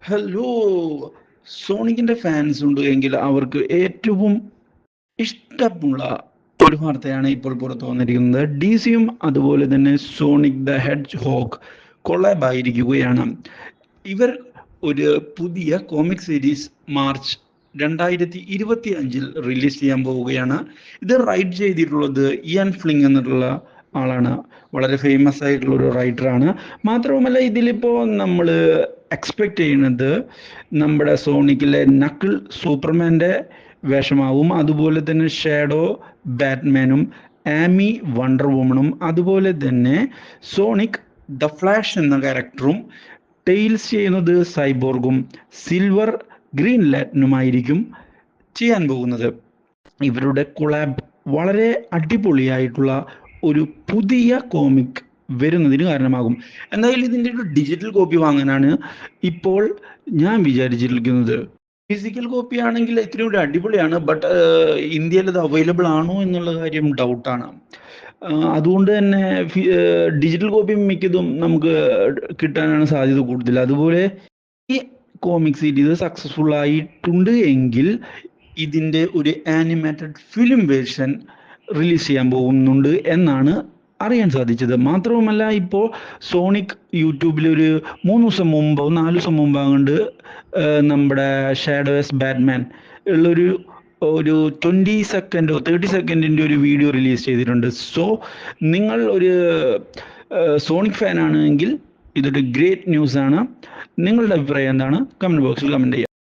Hello! സോണിക്കിന്റെ fans ഉണ്ട് എങ്കിൽ അവർക്ക് ഏറ്റവും ഇഷ്ടമുള്ള ഒരു വാർത്തയാണ് ഇപ്പോൾ പുറത്തു വന്നിരിക്കുന്നത്. ഡിസിയും അതുപോലെ തന്നെ Sonic the hedgehog collab ആയിരിക്കുകയാണ്. ഇവർ ഒരു പുതിയ കോമിക് സീരീസ് മാർച്ച് 2025 റിലീസ് ചെയ്യാൻ പോവുകയാണ്. ഇത് റൈറ്റ് ചെയ്തിട്ടുള്ളത് ഇയാൻ ഫ്ലിങ് എന്നുള്ള ആളാണ്. വളരെ ഫേമസ് ആയിട്ടുള്ള ഒരു റൈറ്ററാണ്. മാത്രവുമല്ല ഇതിലിപ്പോൾ നമ്മൾ എക്സ്പെക്റ്റ് ചെയ്യുന്നത് നമ്മുടെ സോണിക്കിലെ നക്കിൾ സൂപ്പർമാൻ്റെ വേഷമാവും. അതുപോലെ തന്നെ ഷാഡോ ബാറ്റ്മാനും ആമി വണ്ടർ വുമണും അതുപോലെ തന്നെ സോണിക് ദ ഫ്ലാഷ് എന്ന ക്യാരക്ടറും ടെയിൽസ് ചെയ്യുന്നത് സൈബോർഗും സിൽവർ ഗ്രീൻ ലാറ്റനുമായിരിക്കും ചെയ്യാൻ പോകുന്നത്. ഇവരുടെ കൊളാബ് വളരെ അടിപൊളിയായിട്ടുള്ള ഒരു പുതിയ കോമിക് വരുന്നതിന് കാരണമാകും. എന്തായാലും ഇതിൻ്റെ ഒരു ഡിജിറ്റൽ കോപ്പി വാങ്ങാനാണ് ഇപ്പോൾ ഞാൻ വിചാരിച്ചിരിക്കുന്നത്. ഫിസിക്കൽ കോപ്പി ആണെങ്കിൽ ഇത്തിരി കൂടി അടിപൊളിയാണ്. ബട്ട് ഇന്ത്യയിൽ അത് അവൈലബിൾ ആണോ എന്നുള്ള കാര്യം ഡൗട്ടാണ്. അതുകൊണ്ട് തന്നെ ഡിജിറ്റൽ കോപ്പി മിക്കതും നമുക്ക് കിട്ടാനാണ് സാധ്യത കൂടുതൽ. അതുപോലെ ഈ കോമിക് സീരീസ് സക്സസ്ഫുൾ ആയിട്ടുണ്ട് എങ്കിൽ ഇതിൻ്റെ ഒരു ആനിമേറ്റഡ് ഫിലിം വേർഷൻ റിലീസ് ചെയ്യാൻ പോകുന്നുണ്ട് എന്നാണ് അറിയാൻ സാധിച്ചത്. മാത്രവുമല്ല ഇപ്പോൾ സോണിക് യൂട്യൂബിൽ ഒരു 3 ദിവസം മുമ്പോ 4 ദിവസം മുമ്പ് അങ്ങോട്ട് നമ്മുടെ ഷാഡോസ് ബാറ്റ്മാൻ ഉള്ളൊരു 20 സെക്കൻഡോ 30 സെക്കൻഡിൻ്റെ ഒരു വീഡിയോ റിലീസ് ചെയ്തിട്ടുണ്ട്. സോ നിങ്ങൾ ഒരു സോണിക് ഫാൻ ആണെങ്കിൽ ഇതൊരു ഗ്രേറ്റ് ന്യൂസാണ്. നിങ്ങളുടെ അഭിപ്രായം എന്താണ്? കമൻറ്റ് ബോക്സിൽ കമൻറ്റ് ചെയ്യുക.